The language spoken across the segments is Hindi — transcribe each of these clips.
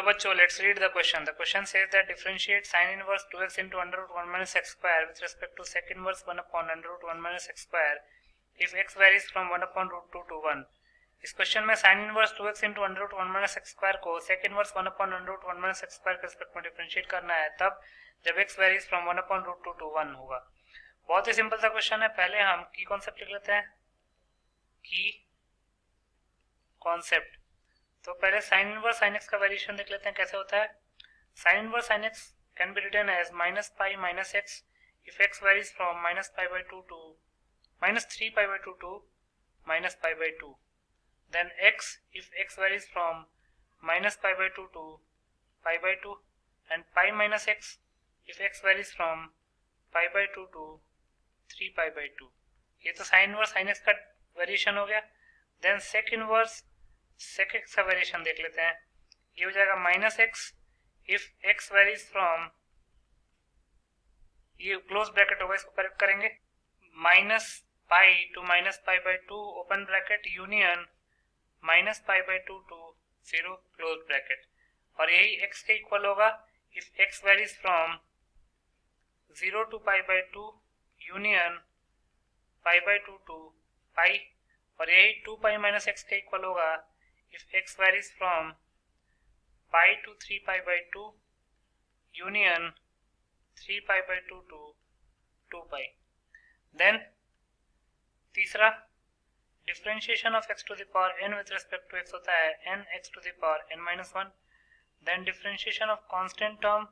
बच्चों, let's read the question. The question says that differentiate sin inverse 2x into under root 1 minus x square with respect to sec inverse 1 upon under root 1 minus x square if x varies from 1 upon root 2 to 1. इस क्वेश्चन में sin inverse 2x into under root 1 minus x square को sec inverse 1 upon under root 1 minus x square के रिस्पेक्ट में डिफरेंशिएट करना है तब जब x varies from 1 upon root 2 to 1 होगा. बहुत ही सिंपल सा क्वेश्चन है. पहले हम की कॉन्सेप्ट लिख लेते हैं. की कॉन्सेप्ट. तो पहले sin इनवर्स sin x का वेरिएशन देख लेते हैं कैसे होता है. sin inverse sin x can be written as minus pi minus x if x varies from minus pi by 2 to minus 3 pi by 2 to minus pi by 2. Then x if x varies from minus pi by 2 to pi by 2 and pi minus x if x varies from pi by 2 to 3 pi by 2. ये तो sin इनवर्स sin x का वेरिएशन हो गया. Then sec inverse sec x का वेरिएशन देख लेते हैं. ये हो जाएगा minus x if x varies from, ये क्लोज ब्रैकेट होगा, इसको करेक्ट करेंगे, minus pi to minus pi by 2 open bracket union minus pi by 2 to 0 close bracket. और यही x के इक्वल होगा if x varies from 0 to pi by 2 union pi by 2 to पाई. और यही 2 पाई माइनस एक्स के इक्वल होगा if x varies from pi to 3 pi by 2 union 3 pi by 2 to 2 pi. Then तीसरा differentiation of x to the power n with respect to x होता है n x to the power n minus 1. Then differentiation of constant term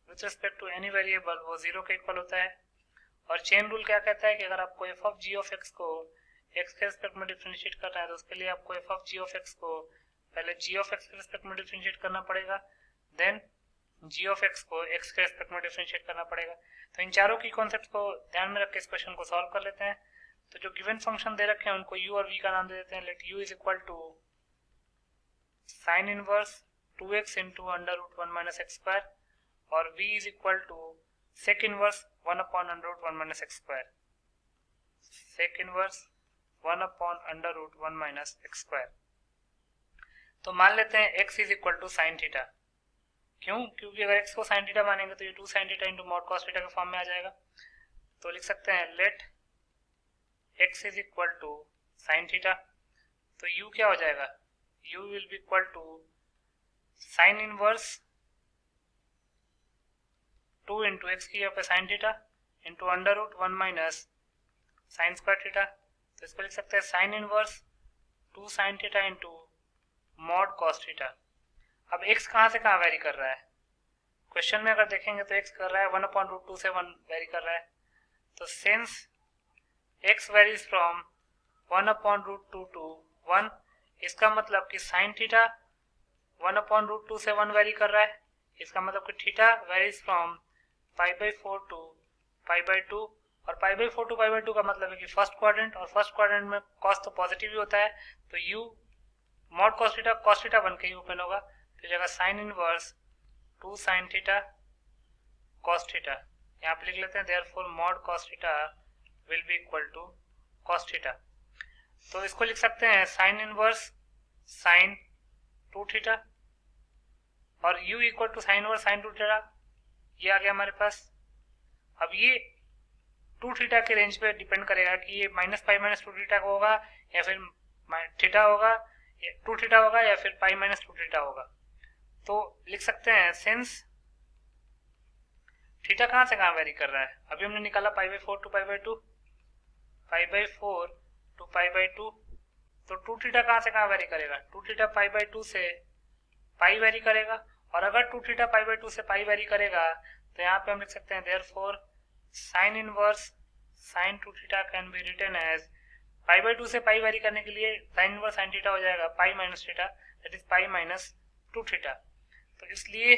with respect to any variable वो 0 के इक्वल होता है. और चेन रूल क्या कहता है कि अगर आपको f of g of x को x के रिस्पेक्ट में डिफरेंशिएट करना है तो उसके लिए आपको f of g of x को पहले g of x के रिस्पेक्ट में डिफरेंशिएट करना पड़ेगा, देन g of x को x के रिस्पेक्ट में डिफरेंशिएट करना पड़ेगा. तो इन चारों की कॉन्सेप्ट को ध्यान में रख के इस क्वेश्चन को सॉल्व कर लेते हैं. तो जो गिवन फंक्शन दे रखे हैं उनको u और v का नाम दे देते हैं. Let u is equal to sine inverse 2x into under root 1 minus x square और v is equal to sec inverse 1 upon under root 1 minus x square. Sec inverse 1 upon under root 1 minus x square. तो मान लेते हैं x is equal to sine theta. क्यों? क्योंकि अगर x को साइन थीटा मानेंगे तो ये 2 sine theta into mod cos theta के फॉर्म में आ जाएगा. तो लिख सकते हैं let x is equal to sine theta. तो u क्या हो जाएगा? u will be equal to sine inverse 2 into x की जगह पे sine theta into under root 1 minus sine square theta. तो इसको लिख सकते हैं sine inverse 2 sine theta into mod cos theta. अब x कहाँ से कहाँ वेरी कर रहा है? क्वेश्चन में अगर देखेंगे तो x कर रहा है 1 अपॉन रूट 2 से 1 वेरी कर रहा है. तो since x varies from 1 upon root 2 to 1, इसका मतलब कि साइन थीटा 1 अपॉन रूट 2 से 1 वेरी कर रहा है. इसका मतलब कि theta varies from pi by 4 to pi by 2. और pi by 4 to pi by 2 का मतलब है कि फर्स्ट क्वाड्रेंट, और फर्स्ट क्वाड्रेंट में कॉस तो पॉजिटिव ही होता है. तो u मॉड कॉस थीटा बन के ही ओपन होगा. तो जगह sine inverse 2 sine theta cos theta यहाँ पे लिख लेते हैं. Therefore mod cos theta will be equal to cos theta. तो इसको लिख सकते हैं साइन इनवर्स साइन 2 थीटा और u equal to sine inverse sine 2 theta. ये आ गया हमारे पास. अब ये 2 थीटा के रेंज पे डिपेंड करेगा कि ये माइनस पाई माइनस 2 थीटा होगा या फिर थीटा होगा, 2 थीटा होगा या फिर पाई माइनस 2 थीटा होगा. तो लिख सकते हैं सिंस थीटा कहाँ से कहाँ वेरी कर रहा है. अभी हमने निकाला pi by 4 to pi by 2, pi by 4 to pi by 2. तो 2 थीटा कहाँ से कहाँ वेरी करेगा? 2 थीटा पाई बाई 2 से पाई वेरी करेगा. और अगर 2 थीटा पाई बाई 2 से पाई वेरी करेगा तो यहाँ पे हम लिख सकते हैं therefore sine inverse sine 2 theta can be written as pi by 2 से पाई वेरी करने के लिए साइन इनवर्स साइन थीटा हो जाएगा pi minus theta, that is pi minus 2 theta. तो इसलिए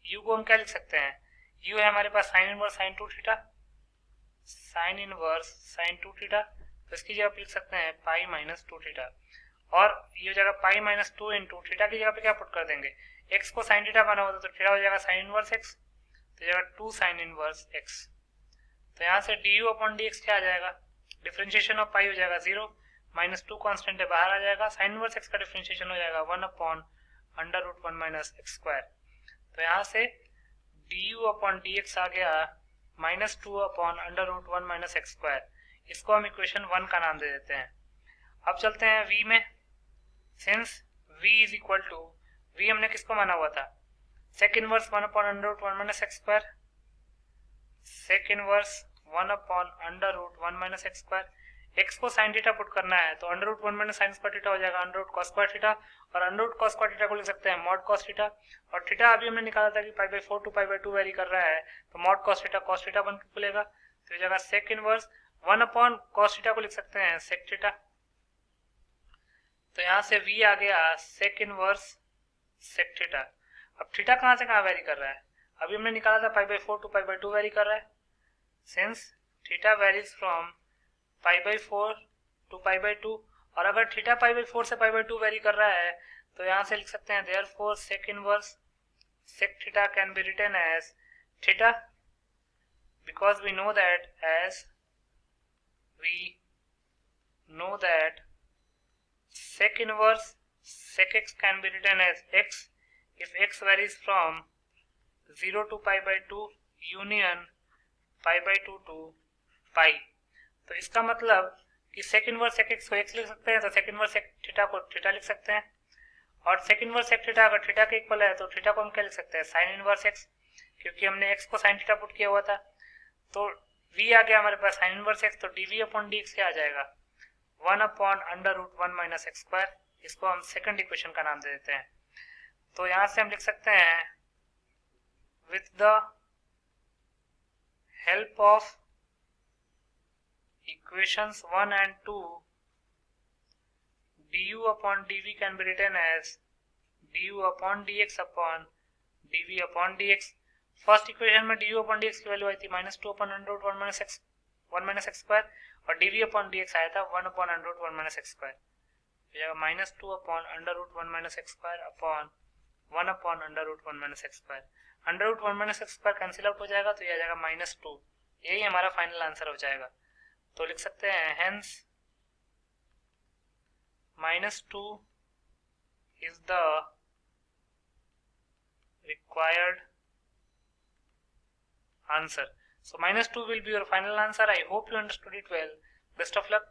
u को हम क्या लिख सकते हैं? u है हमारे पास sine inverse sine 2 theta, sine inverse sine 2 theta. तो इसकी जगह पे लिख सकते हैं पाई माइनस 2 थीटा. और ये जगह पाई माइनस 2 इंटू थीटा की जगह पे क्या पुट कर देंगे? x को साइन थीटा बना होता तो थीटा हो जाएगा साइन इनवर्स x, तो जगह 2 साइन इनवर्स x. तो यहाँ से du अपॉन dx क्या आ जाएगा? डिफरेंशिएशन ऑफ पाई हो जाएगा 0, माइनस 2 कांस्टेंट है बाहर आ जाएगा. साइन इनवर्स x का डिफरेंशिएशन हो जाएगा 1 upon under root 1 minus x square. तो यहाँ से du अपॉन dx आ गया -2 upon under root 1 minus x square. इसको हम इक्वेशन 1 का नाम दे देते हैं। अब चलते हैं v में। Since v is equal to, v हमने किसको माना हुआ था, sec inverse 1 upon under root 1 minus x square, sec inverse 1 upon under root 1 minus x square. X को साइन थीटा पुट करना है तो under root 1 minus sine square theta हो जाएगा under root cos square theta, और under root cos square theta को लिख सकते हैं मॉड कॉस थीटा, और थीटा अभी हमने निकाला था कि pi by 4 to pi by 2 vary कर रहा है, तो मॉड कॉस थीटा बन के खुलेगा। तो ये जगह sec inverse 1 upon cos theta को लिख सकते हैं सेक थीटा। तो यहाँ से v आ गया सेक इनवर्स सेक थीटा। अब थीटा कहाँ से कहाँ वेरी कर रहा है, अभी हमने निकाला था pi by 4 to pi by 2 vary कर रहा है। Since theta varies from pi by 4 to pi by 2, और अगर थीटा पाई बाई 4 से पाई बाई 2 वेरी कर रहा है तो यहाँ से लिख सकते हैं therefore sec inverse sec theta can be written as theta, because we know that sec inverse sec x can be written as x if x varies from 0 to pi by 2 union pi by 2 to pi। तो इसका मतलब कि sec इनवर्स sec x को x लिख सकते हैं तो sec इनवर्स sec थीटा को थीटा लिख सकते हैं, और sec इनवर्स sec थीटा अगर थीटा के इक्वल है तो थीटा को हम क्या लिख सकते हैं sin इनवर्स x, क्योंकि हमने x को sin थीटा पुट किया हुआ था। तो v आ गया हमारे पास sin इनवर्स x, तो dv अपॉन dx क्या आ जाएगा 1 upon under root 1 minus x square. इसको हम सेकंड इक्वेशन का नाम दे देते हैं। तो यहां से हम लिख सकते हैं with the help of equations 1 and 2 du upon dv can be written as du upon dx upon dv upon dx। First equation में du अपॉन dx की वैल्यू आई थी -2 upon under root 1 minus x square, और dv अपॉन dx आया था 1 upon under root 1 minus x square. तो यह -2 upon under root 1 minus x square upon 1 upon under root 1 minus x square. Under root 1 minus x square cancel out हो जाएगा तो यह आ जाएगा -2। यही हमारा फाइनल आंसर हो जाएगा। तो लिख सकते हैं hence -2 is the required answer. So -2 will be your final answer. I hope you understood it well. Best of luck.